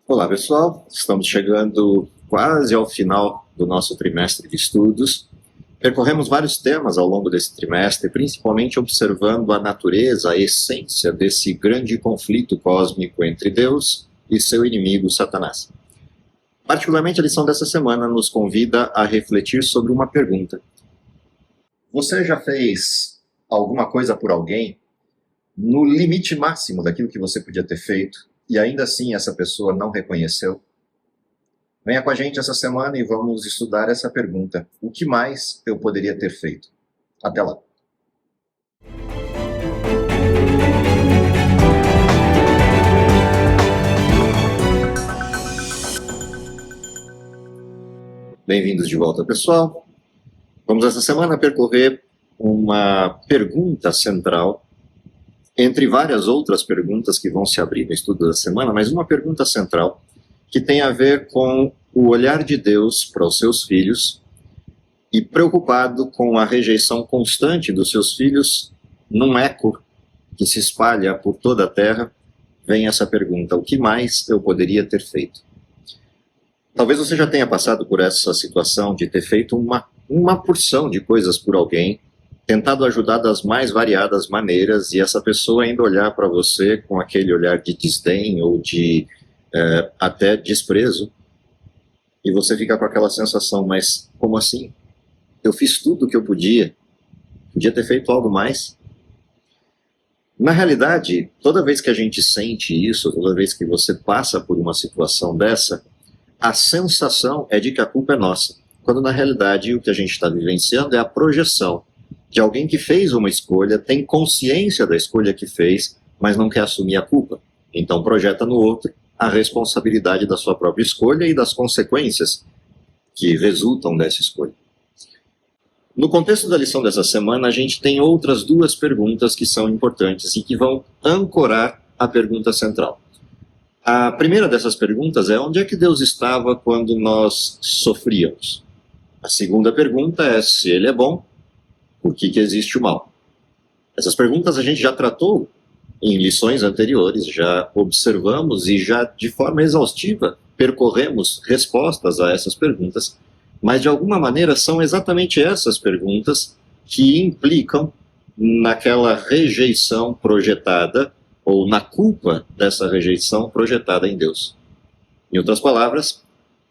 Olá pessoal, estamos chegando quase ao final do nosso trimestre de estudos. Percorremos vários temas ao longo desse trimestre, principalmente observando a natureza, a essência desse grande conflito cósmico entre Deus e seu inimigo Satanás. Particularmente a lição dessa semana nos convida a refletir sobre uma pergunta. Você já fez alguma coisa por alguém no limite máximo daquilo que você podia ter feito e ainda assim essa pessoa não reconheceu? Venha com a gente essa semana e vamos estudar essa pergunta. O que mais eu poderia ter feito? Até lá. Bem-vindos de volta, pessoal. Vamos essa semana percorrer uma pergunta central, entre várias outras perguntas que vão se abrir no estudo da semana, mas uma pergunta central que tem a ver com o olhar de Deus para os seus filhos e preocupado com a rejeição constante dos seus filhos, num eco que se espalha por toda a terra, vem essa pergunta: o que mais eu poderia ter feito? Talvez você já tenha passado por essa situação de ter feito uma porção de coisas por alguém, tentado ajudar das mais variadas maneiras, e essa pessoa ainda olhar para você com aquele olhar de desdém ou de até desprezo, e você fica com aquela sensação: mas como assim? Eu fiz tudo o que eu podia ter feito algo mais? Na realidade, toda vez que a gente sente isso, toda vez que você passa por uma situação dessa, a sensação é de que a culpa é nossa, quando na realidade o que a gente está vivenciando é a projeção de alguém que fez uma escolha, tem consciência da escolha que fez, mas não quer assumir a culpa. Então projeta no outro a responsabilidade da sua própria escolha e das consequências que resultam dessa escolha. No contexto da lição dessa semana, a gente tem outras duas perguntas que são importantes e que vão ancorar a pergunta central. A primeira dessas perguntas é: onde é que Deus estava quando nós sofríamos? A segunda pergunta é: se Ele é bom, por que existe o mal? Essas perguntas a gente já tratou em lições anteriores, já observamos e já de forma exaustiva percorremos respostas a essas perguntas, mas de alguma maneira são exatamente essas perguntas que implicam naquela rejeição projetada ou na culpa dessa rejeição projetada em Deus. Em outras palavras,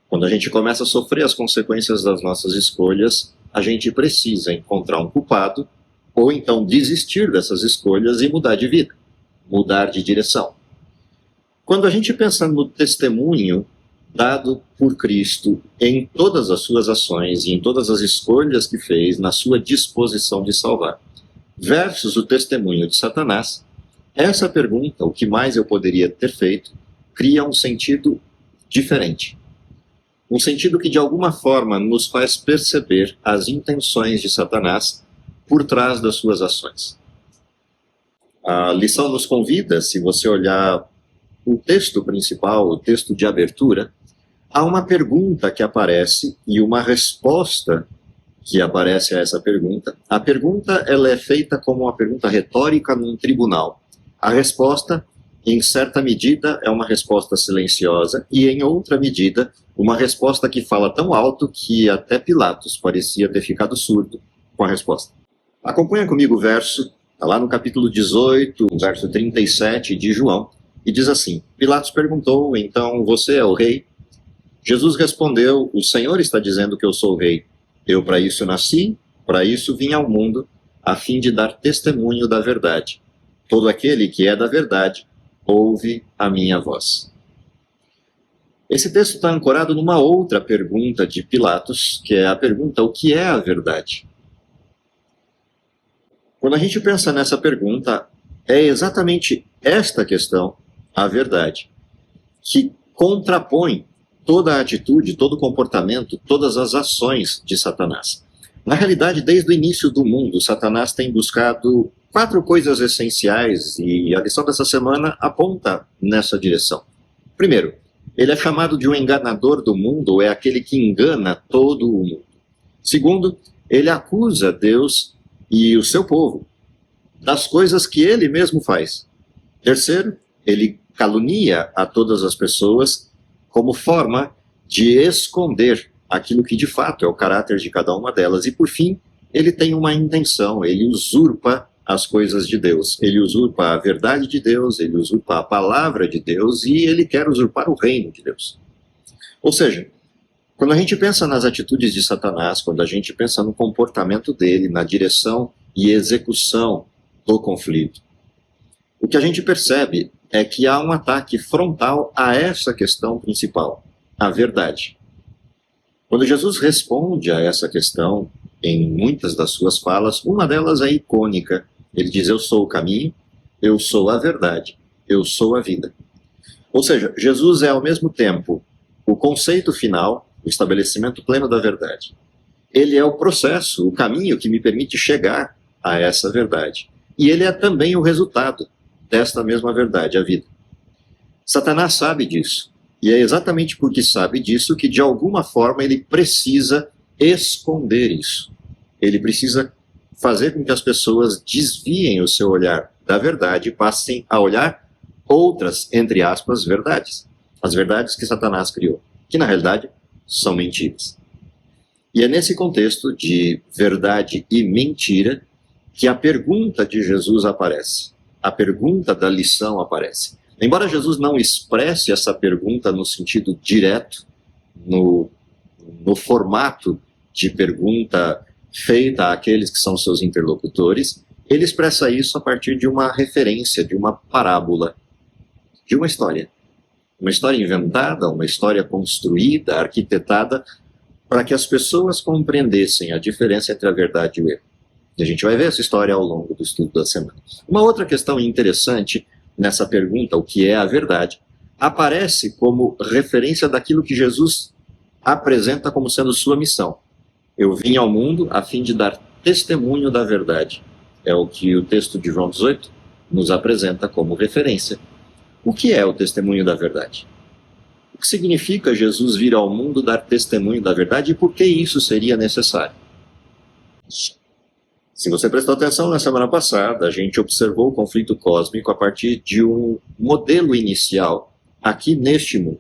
quando a gente começa a sofrer as consequências das nossas escolhas, a gente precisa encontrar um culpado, ou então desistir dessas escolhas e mudar de vida, mudar de direção. Quando a gente pensa no testemunho dado por Cristo em todas as suas ações e em todas as escolhas que fez na sua disposição de salvar, versus o testemunho de Satanás, essa pergunta, o que mais eu poderia ter feito, cria um sentido diferente. Um sentido que de alguma forma nos faz perceber as intenções de Satanás por trás das suas ações. A lição nos convida, se você olhar o texto principal, o texto de abertura, há uma pergunta que aparece e uma resposta que aparece a essa pergunta. A pergunta ela é feita como uma pergunta retórica num tribunal. A resposta, em certa medida, é uma resposta silenciosa e, em outra medida, uma resposta que fala tão alto que até Pilatos parecia ter ficado surdo com a resposta. Acompanha comigo o verso, está lá no capítulo 18, verso 37 de João, e diz assim: Pilatos perguntou: então você é o rei? Jesus respondeu: o Senhor está dizendo que eu sou o rei. Eu para isso nasci, para isso vim ao mundo, a fim de dar testemunho da verdade. Todo aquele que é da verdade, ouve a minha voz. Esse texto está ancorado numa outra pergunta de Pilatos, que é a pergunta: o que é a verdade? Quando a gente pensa nessa pergunta, é exatamente esta questão, a verdade, que contrapõe toda a atitude, todo o comportamento, todas as ações de Satanás. Na realidade, desde o início do mundo, Satanás tem buscado 4 coisas essenciais, e a lição dessa semana aponta nessa direção. Primeiro, ele é chamado de um enganador do mundo, ou é aquele que engana todo o mundo. Segundo, ele acusa Deus e o seu povo das coisas que ele mesmo faz. Terceiro, ele calunia a todas as pessoas como forma de esconder aquilo que de fato é o caráter de cada uma delas. E por fim, ele tem uma intenção, ele usurpa as coisas de Deus, ele usurpa a verdade de Deus, ele usurpa a palavra de Deus e ele quer usurpar o reino de Deus. Ou seja, quando a gente pensa nas atitudes de Satanás, quando a gente pensa no comportamento dele, na direção e execução do conflito, o que a gente percebe é que há um ataque frontal a essa questão principal, a verdade. Quando Jesus responde a essa questão, em muitas das suas falas, uma delas é icônica. Ele diz: eu sou o caminho, eu sou a verdade, eu sou a vida. Ou seja, Jesus é ao mesmo tempo o conceito final, o estabelecimento pleno da verdade. Ele é o processo, o caminho que me permite chegar a essa verdade. E ele é também o resultado desta mesma verdade, a vida. Satanás sabe disso. E é exatamente porque sabe disso que, de alguma forma, ele precisa esconder isso. Ele precisa fazer com que as pessoas desviem o seu olhar da verdade e passem a olhar outras, entre aspas, verdades. As verdades que Satanás criou, que na realidade são mentiras. E é nesse contexto de verdade e mentira que a pergunta de Jesus aparece. A pergunta da lição aparece. Embora Jesus não expresse essa pergunta no sentido direto, no formato de pergunta feita àqueles que são seus interlocutores, ele expressa isso a partir de uma referência, de uma parábola, de uma história. Uma história inventada, uma história construída, arquitetada, para que as pessoas compreendessem a diferença entre a verdade e o erro. E a gente vai ver essa história ao longo do estudo da semana. Uma outra questão interessante nessa pergunta, o que é a verdade, aparece como referência daquilo que Jesus apresenta como sendo sua missão. Eu vim ao mundo a fim de dar testemunho da verdade. É o que o texto de João 18 nos apresenta como referência. O que é o testemunho da verdade? O que significa Jesus vir ao mundo dar testemunho da verdade e por que isso seria necessário? Se você prestou atenção na semana passada, a gente observou o conflito cósmico a partir de um modelo inicial aqui neste mundo.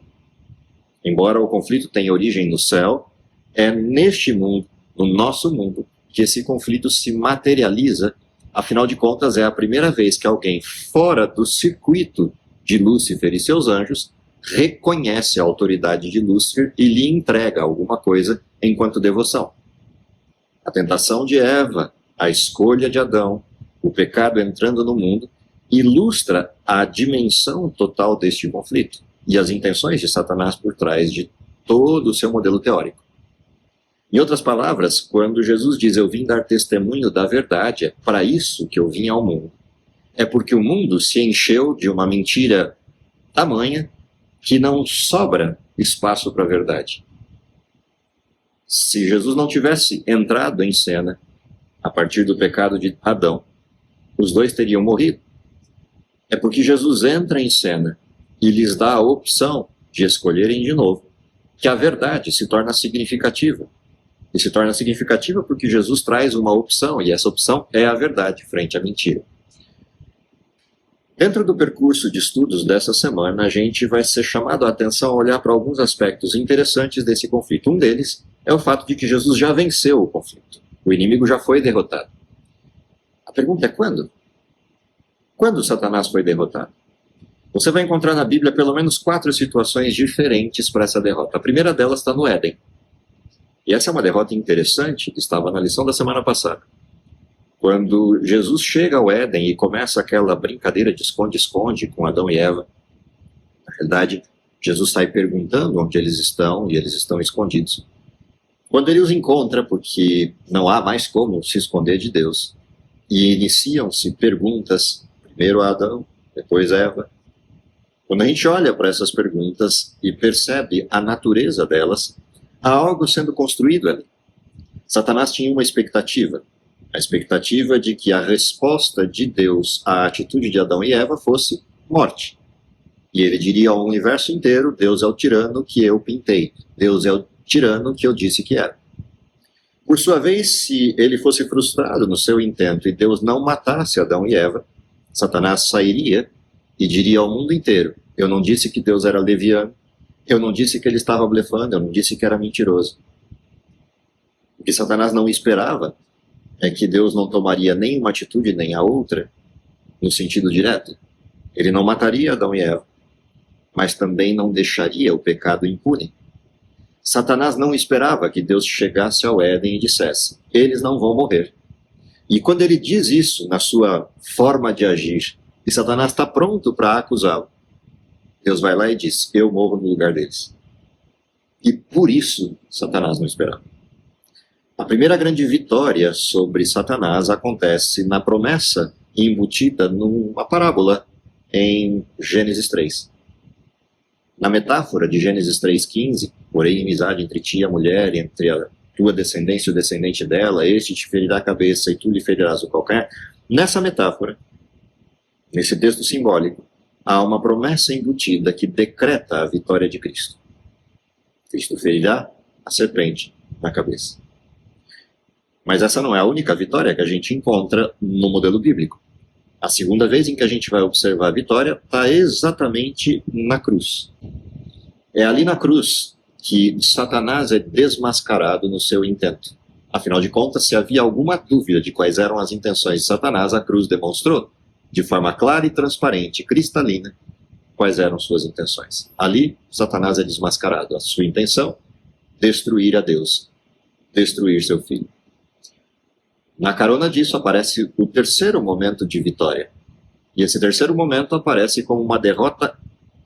Embora o conflito tenha origem no céu, é neste mundo, no nosso mundo, que esse conflito se materializa. Afinal de contas, é a primeira vez que alguém fora do circuito de Lúcifer e seus anjos reconhece a autoridade de Lúcifer e lhe entrega alguma coisa enquanto devoção. A tentação de Eva, a escolha de Adão, o pecado entrando no mundo, ilustra a dimensão total deste conflito e as intenções de Satanás por trás de todo o seu modelo teórico. Em outras palavras, quando Jesus diz eu vim dar testemunho da verdade, é para isso que eu vim ao mundo. É porque o mundo se encheu de uma mentira tamanha que não sobra espaço para a verdade. Se Jesus não tivesse entrado em cena a partir do pecado de Adão, os dois teriam morrido. É porque Jesus entra em cena e lhes dá a opção de escolherem de novo, que a verdade se torna significativa. E se torna significativa porque Jesus traz uma opção, e essa opção é a verdade frente à mentira. Dentro do percurso de estudos dessa semana, a gente vai ser chamado a atenção a olhar para alguns aspectos interessantes desse conflito. Um deles é o fato de que Jesus já venceu o conflito. O inimigo já foi derrotado. A pergunta é quando? Quando Satanás foi derrotado? Você vai encontrar na Bíblia pelo menos 4 situações diferentes para essa derrota. A primeira delas está no Éden. E essa é uma derrota interessante que estava na lição da semana passada. Quando Jesus chega ao Éden e começa aquela brincadeira de esconde-esconde com Adão e Eva, na realidade, Jesus sai perguntando onde eles estão e eles estão escondidos. Quando ele os encontra, porque não há mais como se esconder de Deus, e iniciam-se perguntas, primeiro a Adão, depois a Eva. Quando a gente olha para essas perguntas e percebe a natureza delas, há algo sendo construído ali. Satanás tinha uma expectativa, a expectativa de que a resposta de Deus à atitude de Adão e Eva fosse morte. E ele diria ao universo inteiro, Deus é o tirano que eu pintei, Deus é o tirano que eu disse que era. Por sua vez, se ele fosse frustrado no seu intento e Deus não matasse Adão e Eva, Satanás sairia e diria ao mundo inteiro, eu não disse que Deus era leviano, Eu não disse que ele estava blefando, eu não disse que era mentiroso. O que Satanás não esperava é que Deus não tomaria nem uma atitude nem a outra, no sentido direto. Ele não mataria Adão e Eva, mas também não deixaria o pecado impune. Satanás não esperava que Deus chegasse ao Éden e dissesse: eles não vão morrer. E quando ele diz isso na sua forma de agir, e Satanás está pronto para acusá-lo, Deus vai lá e diz: eu morro no lugar deles. E por isso Satanás não esperava. A primeira grande vitória sobre Satanás acontece na promessa embutida numa parábola em Gênesis 3. Na metáfora de Gênesis 3,15, porém inimizade entre ti e a mulher, entre a tua descendência e o descendente dela, este te ferirá a cabeça e tu lhe ferirás o calcanhar. Nessa metáfora, nesse texto simbólico, há uma promessa embutida que decreta a vitória de Cristo. Cristo ferirá a serpente na cabeça. Mas essa não é a única vitória que a gente encontra no modelo bíblico. A segunda vez em que a gente vai observar a vitória está exatamente na cruz. É ali na cruz que Satanás é desmascarado no seu intento. Afinal de contas, se havia alguma dúvida de quais eram as intenções de Satanás, a cruz demonstrou, de forma clara e transparente, cristalina, quais eram suas intenções. Ali, Satanás é desmascarado. A sua intenção, destruir a Deus, destruir seu filho. Na carona disso aparece o terceiro momento de vitória. E esse terceiro momento aparece como uma derrota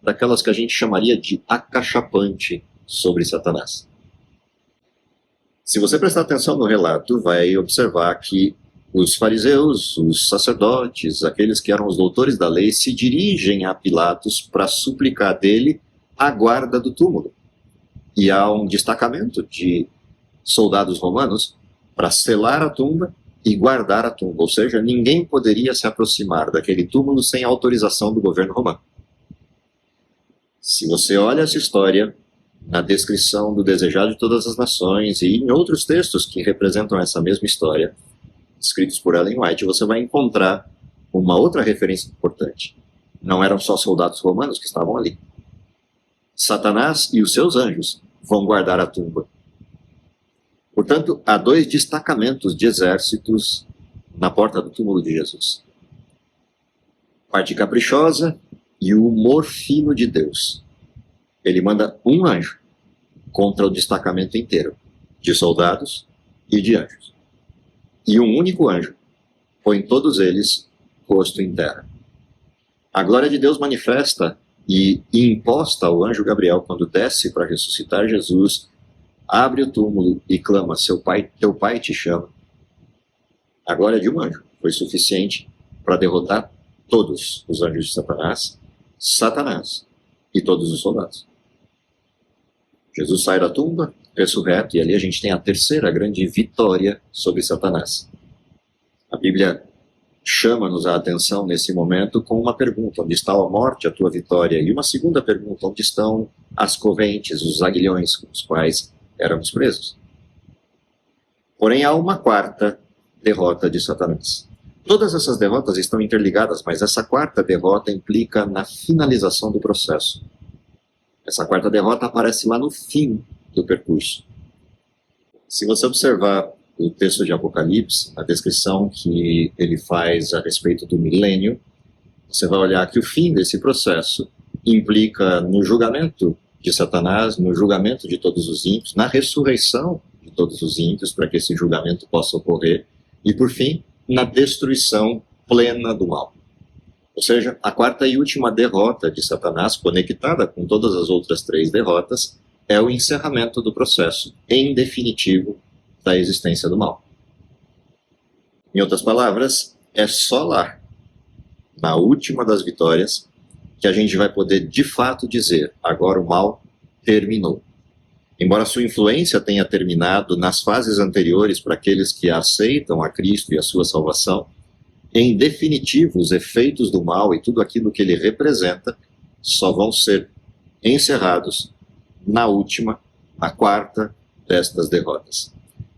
daquelas que a gente chamaria de acachapante sobre Satanás. Se você prestar atenção no relato, vai observar que os fariseus, os sacerdotes, aqueles que eram os doutores da lei, se dirigem a Pilatos para suplicar dele a guarda do túmulo. E há um destacamento de soldados romanos para selar a tumba e guardar a tumba. Ou seja, ninguém poderia se aproximar daquele túmulo sem autorização do governo romano. Se você olha essa história, na descrição do Desejado de Todas as Nações e em outros textos que representam essa mesma história, escritos por Ellen White, você vai encontrar uma outra referência importante. Não eram só soldados romanos que estavam ali. Satanás e os seus anjos vão guardar a tumba. Portanto, há dois destacamentos de exércitos na porta do túmulo de Jesus. Parte caprichosa e o humor fino de Deus. Ele manda um anjo contra o destacamento inteiro de soldados e de anjos. E um único anjo põe todos eles posto em terra. A glória de Deus manifesta e imposta ao anjo Gabriel quando desce para ressuscitar Jesus, abre o túmulo e clama: teu pai te chama. A glória de um anjo foi suficiente para derrotar todos os anjos de Satanás, Satanás e todos os soldados. Jesus sai da tumba, ressurreto, e ali a gente tem a terceira grande vitória sobre Satanás. A Bíblia chama-nos a atenção nesse momento com uma pergunta: onde está a morte, a tua vitória? E uma segunda pergunta: onde estão as correntes, os aguilhões com os quais éramos presos? Porém, há uma quarta derrota de Satanás. Todas essas derrotas estão interligadas, mas essa quarta derrota implica na finalização do processo. Essa quarta derrota aparece lá no fim do percurso. Se você observar o texto de Apocalipse, a descrição que ele faz a respeito do milênio, você vai olhar que o fim desse processo implica no julgamento de Satanás, no julgamento de todos os ímpios, na ressurreição de todos os ímpios, para que esse julgamento possa ocorrer, e, por fim, na destruição plena do mal. Ou seja, a quarta e última derrota de Satanás, conectada com todas as outras três derrotas, é o encerramento do processo, em definitivo, da existência do mal. Em outras palavras, é só lá, na última das vitórias, que a gente vai poder de fato dizer: agora o mal terminou. Embora sua influência tenha terminado nas fases anteriores para aqueles que aceitam a Cristo e a sua salvação, em definitivo os efeitos do mal e tudo aquilo que ele representa só vão ser encerrados na última, na quarta destas derrotas.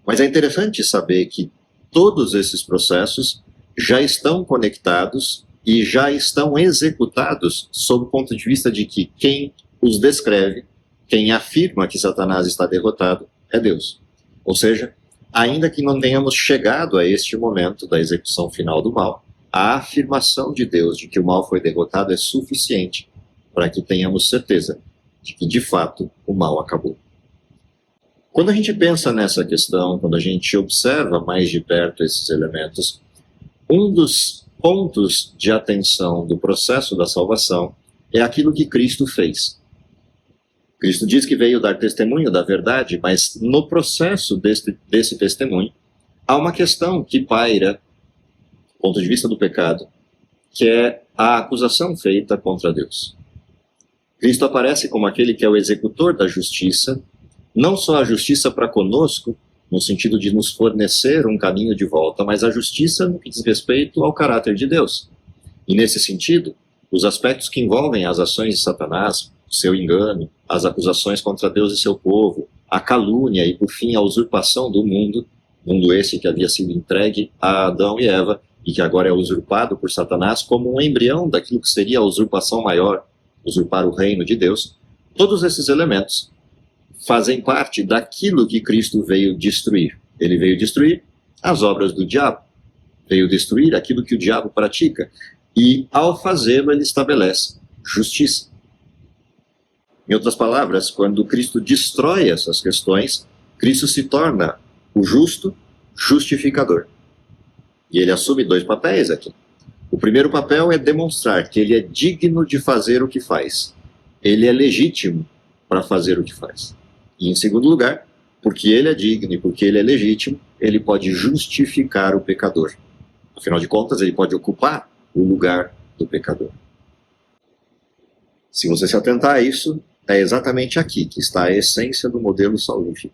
Mas é interessante saber que todos esses processos já estão conectados e já estão executados sob o ponto de vista de que quem os descreve Quem afirma que Satanás está derrotado é Deus. Ou seja, ainda que não tenhamos chegado a este momento da execução final do mal, a afirmação de Deus de que o mal foi derrotado é suficiente para que tenhamos certeza de que, de fato, o mal acabou. Quando a gente pensa nessa questão, quando a gente observa mais de perto esses elementos, um dos pontos de atenção do processo da salvação é aquilo que Cristo fez. Cristo diz que veio dar testemunho da verdade, mas no processo desse testemunho, há uma questão que paira, do ponto de vista do pecado, que é a acusação feita contra Deus. Cristo aparece como aquele que é o executor da justiça, não só a justiça para conosco, no sentido de nos fornecer um caminho de volta, mas a justiça no que diz respeito ao caráter de Deus. E nesse sentido, os aspectos que envolvem as ações de Satanás, o seu engano, as acusações contra Deus e seu povo, a calúnia e, por fim, a usurpação do mundo esse que havia sido entregue a Adão e Eva e que agora é usurpado por Satanás como um embrião daquilo que seria a usurpação maior, usurpar o reino de Deus. Todos esses elementos fazem parte daquilo que Cristo veio destruir. Ele veio destruir as obras do diabo, veio destruir aquilo que o diabo pratica, e ao fazê-lo ele estabelece justiça. Em outras palavras, quando Cristo destrói essas questões, Cristo se torna o justo justificador. E ele assume dois papéis aqui. O primeiro papel é demonstrar que ele é digno de fazer o que faz. Ele é legítimo para fazer o que faz. E em segundo lugar, porque ele é digno e porque ele é legítimo, ele pode justificar o pecador. Afinal de contas, ele pode ocupar o lugar do pecador. Se você se atentar a isso, é exatamente aqui que está a essência do modelo salvífico.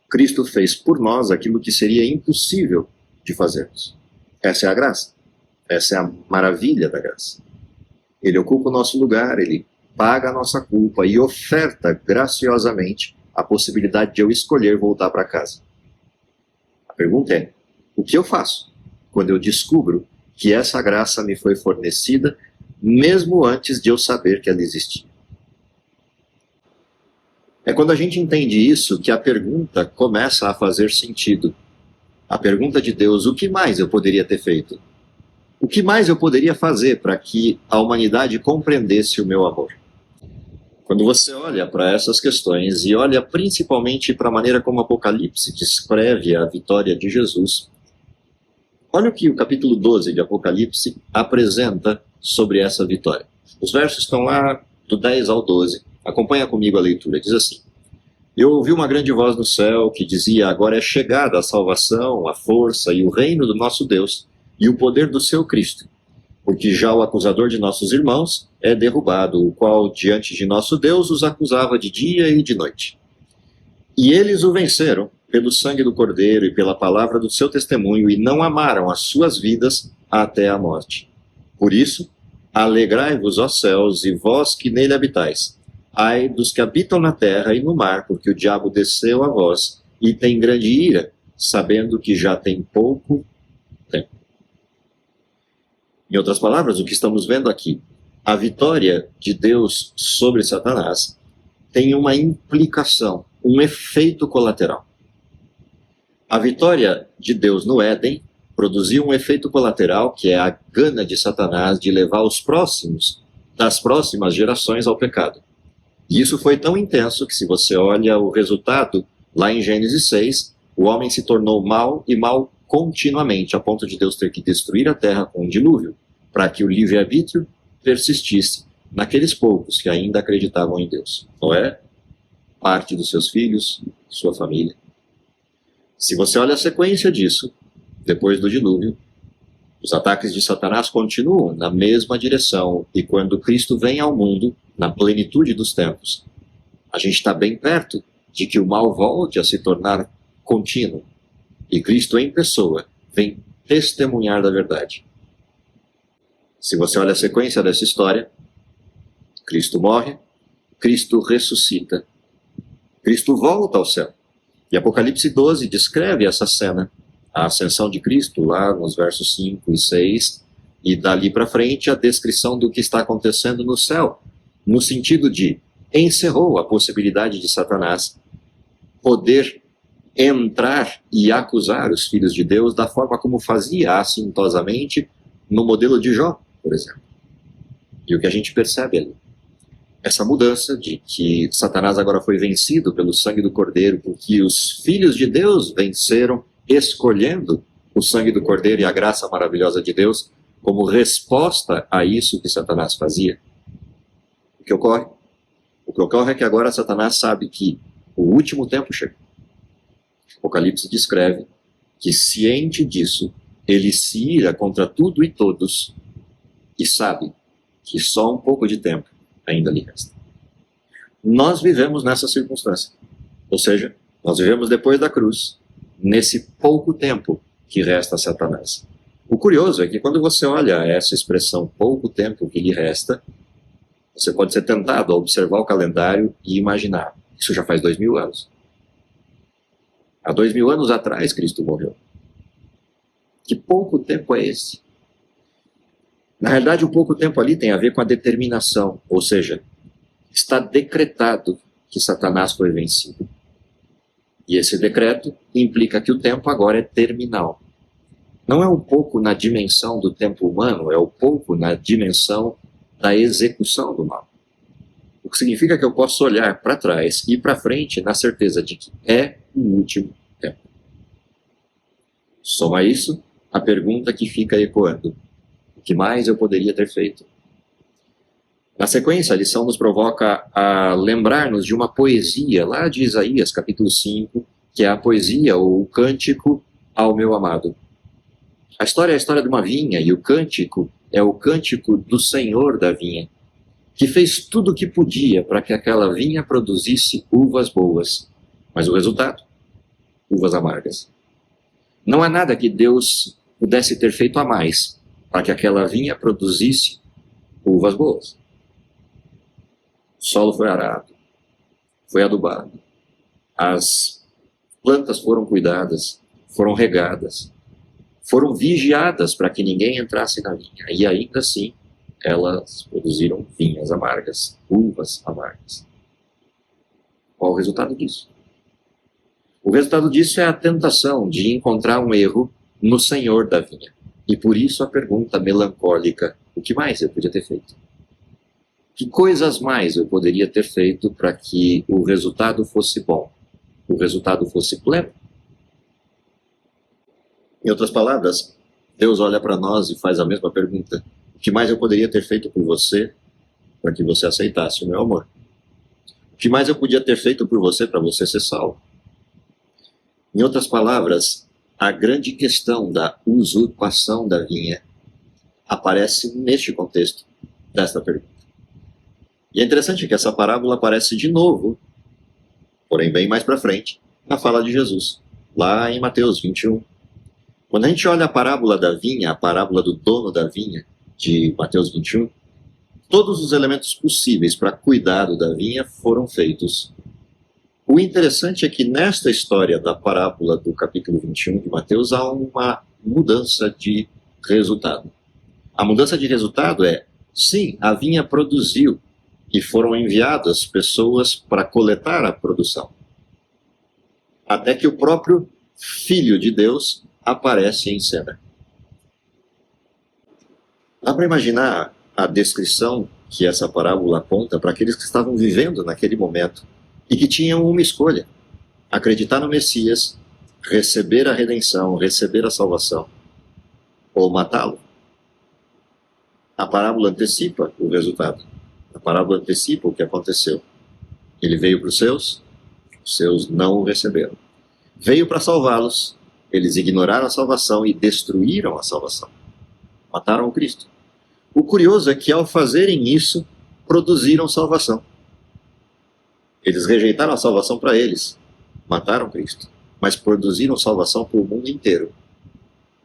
Cristo fez por nós aquilo que seria impossível de fazermos. Essa é a graça. Essa é a maravilha da graça. Ele ocupa o nosso lugar, ele paga a nossa culpa e oferta graciosamente a possibilidade de eu escolher voltar para casa. A pergunta é, o que eu faço quando eu descubro que essa graça me foi fornecida mesmo antes de eu saber que ela existia? É quando a gente entende isso que a pergunta começa a fazer sentido. A pergunta de Deus, o que mais eu poderia ter feito? O que mais eu poderia fazer para que a humanidade compreendesse o meu amor? Quando você olha para essas questões e olha principalmente para a maneira como o Apocalipse descreve a vitória de Jesus, olha o que o capítulo 12 de Apocalipse apresenta sobre essa vitória. Os versos estão lá do 10 ao 12. Acompanha comigo a leitura. Diz assim: Eu ouvi uma grande voz no céu que dizia: Agora é chegada a salvação, a força e o reino do nosso Deus e o poder do seu Cristo. Porque já o acusador de nossos irmãos é derrubado, o qual diante de nosso Deus os acusava de dia e de noite. E eles o venceram pelo sangue do Cordeiro e pela palavra do seu testemunho, e não amaram as suas vidas até a morte. Por isso, alegrai-vos, ó céus, e vós que nele habitais. Ai dos que habitam na terra e no mar, porque o diabo desceu a vós e tem grande ira, sabendo que já tem pouco tempo. Em outras palavras, o que estamos vendo aqui, a vitória de Deus sobre Satanás tem uma implicação, um efeito colateral. A vitória de Deus no Éden produziu um efeito colateral, que é a gana de Satanás de levar os próximos, das próximas gerações ao pecado. E isso foi tão intenso que, se você olha o resultado, lá em Gênesis 6, o homem se tornou mau e mau continuamente, a ponto de Deus ter que destruir a terra com um dilúvio, para que o livre-arbítrio persistisse naqueles poucos que ainda acreditavam em Deus. Noé, parte dos seus filhos, sua família. Se você olha a sequência disso, depois do dilúvio, os ataques de Satanás continuam na mesma direção, e quando Cristo vem ao mundo, na plenitude dos tempos, a gente está bem perto de que o mal volte a se tornar contínuo, e Cristo em pessoa vem testemunhar da verdade. Se você olha a sequência dessa história, Cristo morre, Cristo ressuscita, Cristo volta ao céu. E Apocalipse 12 descreve essa cena, a ascensão de Cristo, lá nos versos 5 e 6, e dali para frente a descrição do que está acontecendo no céu, no sentido de encerrou a possibilidade de Satanás poder entrar e acusar os filhos de Deus da forma como fazia assintosamente no modelo de Jó, por exemplo. E o que a gente percebe ali? Essa mudança de que Satanás agora foi vencido pelo sangue do Cordeiro, porque os filhos de Deus venceram escolhendo o sangue do Cordeiro e a graça maravilhosa de Deus como resposta a isso que Satanás fazia. O que ocorre? O que ocorre é que agora Satanás sabe que o último tempo chegou. Apocalipse descreve que, ciente disso, ele se ira contra tudo e todos e sabe que só um pouco de tempo ainda lhe resta. Nós vivemos nessa circunstância. Ou seja, nós vivemos depois da cruz, nesse pouco tempo que resta a Satanás. O curioso é que quando você olha essa expressão, pouco tempo que lhe resta, você pode ser tentado a observar o calendário e imaginar, isso já faz 2000 anos. Há 2000 anos atrás Cristo morreu. Que pouco tempo é esse? Na realidade, o pouco tempo ali tem a ver com a determinação, ou seja, está decretado que Satanás foi vencido. E esse decreto implica que o tempo agora é terminal. Não é um pouco na dimensão do tempo humano, é um pouco na dimensão da execução do mal. O que significa que eu posso olhar para trás e para frente na certeza de que é o último tempo. Soma isso a pergunta que fica ecoando. O que mais eu poderia ter feito? Na sequência, a lição nos provoca a lembrar-nos de uma poesia lá de Isaías, capítulo 5, que é a poesia ou o cântico ao meu amado. A história é a história de uma vinha e o cântico é o cântico do Senhor da vinha, que fez tudo o que podia para que aquela vinha produzisse uvas boas. Mas o resultado? Uvas amargas. Não há nada que Deus pudesse ter feito a mais para que aquela vinha produzisse uvas boas. O solo foi arado, foi adubado, as plantas foram cuidadas, foram regadas, foram vigiadas para que ninguém entrasse na vinha. E ainda assim, elas produziram vinhas amargas, uvas amargas. Qual o resultado disso? O resultado disso é a tentação de encontrar um erro no Senhor da vinha. E por isso a pergunta melancólica, o que mais eu podia ter feito? Que coisas mais eu poderia ter feito para que o resultado fosse bom, o resultado fosse pleno? Em outras palavras, Deus olha para nós e faz a mesma pergunta. O que mais eu poderia ter feito por você para que você aceitasse o meu amor? O que mais eu podia ter feito por você para você ser salvo? Em outras palavras, a grande questão da usurpação da vinha aparece neste contexto desta pergunta. E é interessante que essa parábola aparece de novo, porém bem mais para frente, na fala de Jesus, lá em Mateus 21. Quando a gente olha a parábola da vinha, a parábola do dono da vinha, de Mateus 21, todos os elementos possíveis para cuidado da vinha foram feitos. O interessante é que nesta história da parábola do capítulo 21 de Mateus há uma mudança de resultado. A mudança de resultado é, sim, a vinha produziu e foram enviadas pessoas para coletar a produção. Até que o próprio Filho de Deus aparece em cena. Dá para imaginar a descrição que essa parábola aponta para aqueles que estavam vivendo naquele momento e que tinham uma escolha: acreditar no Messias, receber a redenção, receber a salvação, ou matá-lo. A parábola antecipa o resultado. A parábola antecipa o que aconteceu. Ele veio para os seus não o receberam. Veio para salvá-los, eles ignoraram a salvação e destruíram a salvação. Mataram o Cristo. O curioso é que ao fazerem isso, produziram salvação. Eles rejeitaram a salvação para eles, mataram Cristo, mas produziram salvação para o mundo inteiro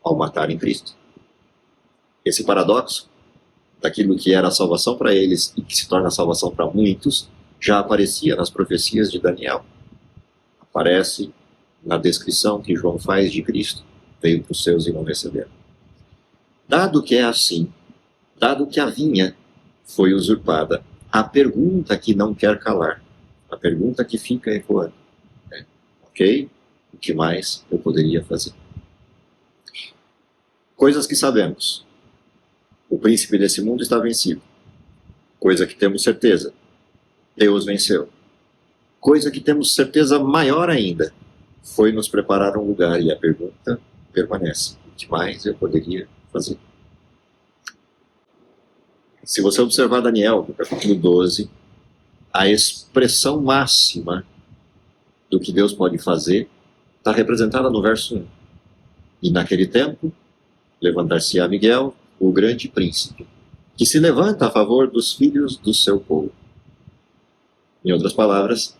ao matarem Cristo. Esse paradoxo daquilo que era a salvação para eles e que se torna a salvação para muitos já aparecia nas profecias de Daniel. Aparece na descrição que João faz de Cristo: veio para os seus e não receberam. Dado que é assim, dado que a vinha foi usurpada, a pergunta que não quer calar, a pergunta que fica ecoando. Ok? O que mais eu poderia fazer? Coisas que sabemos. O príncipe desse mundo está vencido. Coisa que temos certeza. Deus venceu. Coisa que temos certeza maior ainda. Foi nos preparar um lugar, e a pergunta permanece. O que mais eu poderia fazer? Se você observar Daniel, no capítulo 12, a expressão máxima do que Deus pode fazer está representada no verso 1. E naquele tempo, levantar-se-á Miguel, o grande príncipe, que se levanta a favor dos filhos do seu povo. Em outras palavras,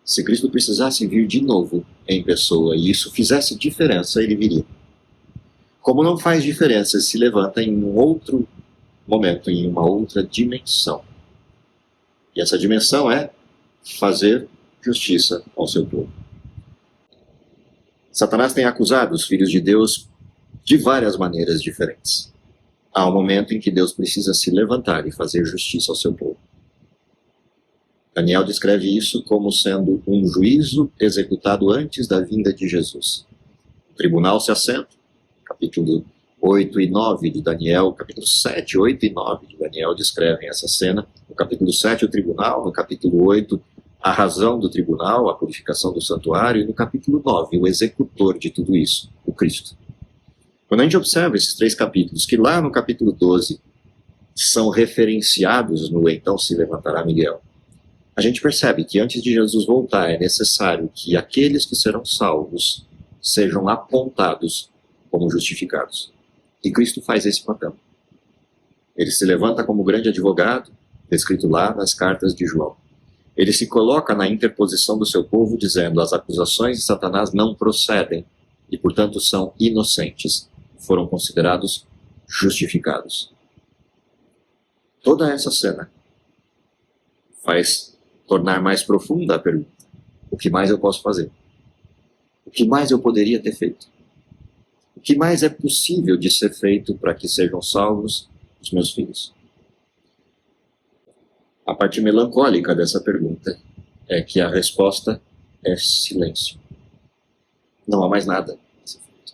se Cristo precisasse vir de novo em pessoa e isso fizesse diferença, ele viria. Como não faz diferença, se levanta em um outro momento, em uma outra dimensão. E essa dimensão é fazer justiça ao seu povo. Satanás tem acusado os filhos de Deus de várias maneiras diferentes. Há um momento em que Deus precisa se levantar e fazer justiça ao seu povo. Daniel descreve isso como sendo um juízo executado antes da vinda de Jesus. O tribunal se assenta, capítulo 8 e 9 de Daniel, capítulo 7, 8 e 9 de Daniel descrevem essa cena. No capítulo 7, o tribunal, no capítulo 8, a razão do tribunal, a purificação do santuário, e no capítulo 9, o executor de tudo isso, o Cristo. Quando a gente observa esses 3 capítulos, que lá no capítulo 12 são referenciados no então se levantará Miguel, a gente percebe que antes de Jesus voltar é necessário que aqueles que serão salvos sejam apontados como justificados. E Cristo faz esse papel. Ele se levanta como grande advogado, descrito lá nas cartas de João. Ele se coloca na interposição do seu povo, dizendo: as acusações de Satanás não procedem e, portanto, são inocentes. Foram considerados justificados. Toda essa cena faz tornar mais profunda a pergunta: o que mais eu posso fazer? O que mais eu poderia ter feito? O que mais é possível de ser feito para que sejam salvos os meus filhos? A parte melancólica dessa pergunta é que a resposta é silêncio. Não há mais nada a ser feito.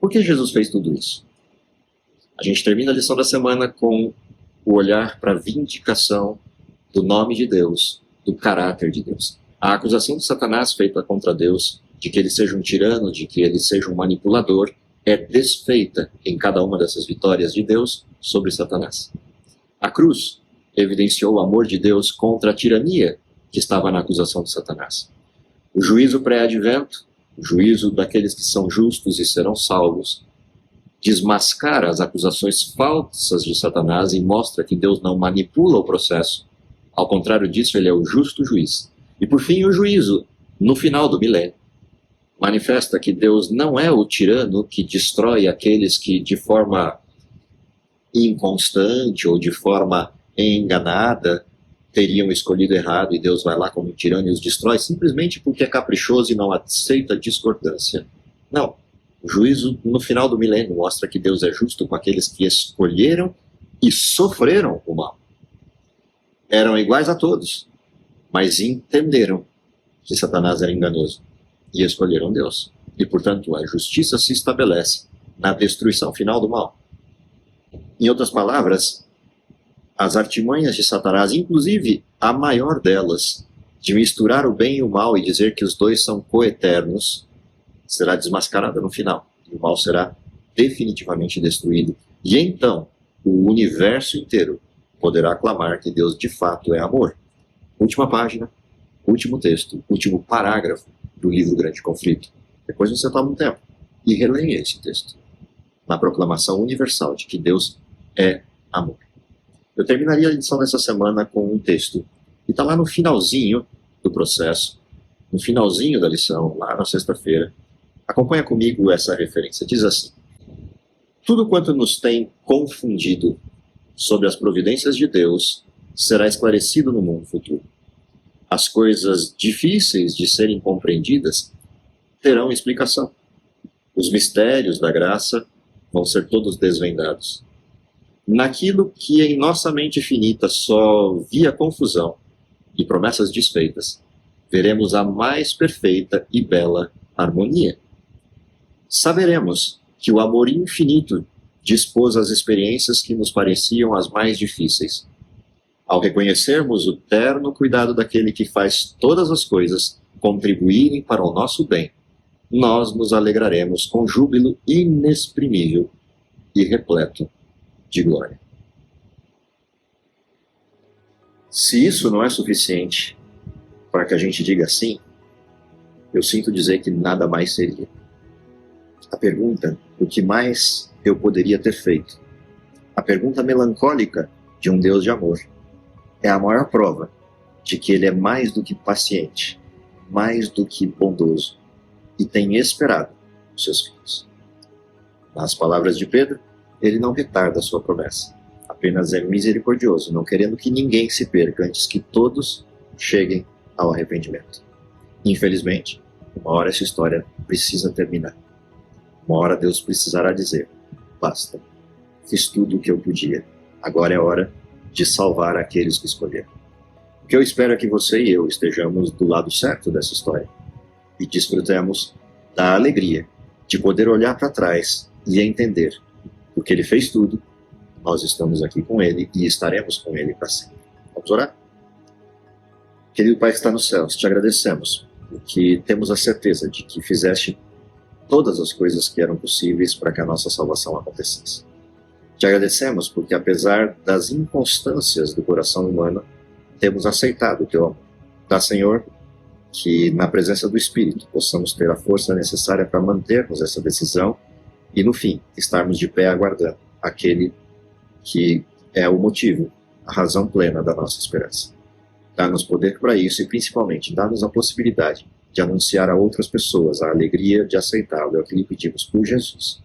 Por que Jesus fez tudo isso? A gente termina a lição da semana com o olhar para a vindicação do nome de Deus, do caráter de Deus. A acusação de Satanás feita contra Deus, de que ele seja um tirano, de que ele seja um manipulador, é desfeita em cada uma dessas vitórias de Deus sobre Satanás. A cruz evidenciou o amor de Deus contra a tirania que estava na acusação de Satanás. O juízo pré-advento, o juízo daqueles que são justos e serão salvos, desmascara as acusações falsas de Satanás e mostra que Deus não manipula o processo. Ao contrário disso, ele é o justo juiz. E por fim, o juízo, no final do milênio, manifesta que Deus não é o tirano que destrói aqueles que de forma inconstante ou de forma enganada teriam escolhido errado, e Deus vai lá como um tirano e os destrói simplesmente porque é caprichoso e não aceita discordância. Não. O juízo no final do milênio mostra que Deus é justo com aqueles que escolheram e sofreram o mal. Eram iguais a todos, mas entenderam que Satanás era enganoso e escolheram Deus. E, portanto, a justiça se estabelece na destruição final do mal. Em outras palavras, as artimanhas de Satanás, inclusive a maior delas, de misturar o bem e o mal e dizer que os dois são coeternos, será desmascarada no final. E o mal será definitivamente destruído. E então, o universo inteiro poderá clamar que Deus de fato é amor. Última página, último texto, último parágrafo do livro Grande Conflito. Depois você toma um tempo e releia esse texto, na proclamação universal de que Deus é amor. Eu terminaria a lição dessa semana com um texto que está lá no finalzinho do processo, no finalzinho da lição, lá na sexta-feira. Acompanha comigo essa referência. Diz assim: tudo quanto nos tem confundido sobre as providências de Deus será esclarecido no mundo futuro. As coisas difíceis de serem compreendidas terão explicação. Os mistérios da graça vão ser todos desvendados. naquilo que em nossa mente finita só via confusão e promessas desfeitas, veremos a mais perfeita e bela harmonia. Saberemos que o amor infinito dispôs as experiências que nos pareciam as mais difíceis. Ao reconhecermos o terno cuidado daquele que faz todas as coisas contribuírem para o nosso bem, nós nos alegraremos com júbilo inexprimível e repleto de glória. Se isso não é suficiente para que a gente diga sim, eu sinto dizer que nada mais seria. A pergunta, o que mais eu poderia ter feito? A pergunta melancólica de um Deus de amor é a maior prova de que Ele é mais do que paciente, mais do que bondoso e tem esperado os seus filhos. Nas palavras de Pedro, Ele não retarda a sua promessa, apenas é misericordioso, não querendo que ninguém se perca antes que todos cheguem ao arrependimento. Infelizmente, uma hora essa história precisa terminar. Uma hora Deus precisará dizer: basta, fiz tudo o que eu podia, agora é hora de salvar aqueles que escolheram. O que eu espero é que você e eu estejamos do lado certo dessa história e desfrutemos da alegria de poder olhar para trás e entender porque Ele fez tudo, nós estamos aqui com Ele e estaremos com Ele para sempre. Vamos orar? Querido Pai que está nos céus, te agradecemos porque temos a certeza de que fizeste todas as coisas que eram possíveis para que a nossa salvação acontecesse. Te agradecemos porque, apesar das inconstâncias do coração humano, temos aceitado o teu amor. Dá, Senhor, que na presença do Espírito possamos ter a força necessária para mantermos essa decisão e, no fim, estarmos de pé aguardando aquele que é o motivo, a razão plena da nossa esperança. Dá-nos poder para isso e, principalmente, dá-nos a possibilidade de anunciar a outras pessoas a alegria de aceitá-lo. É o que lhe pedimos por Jesus.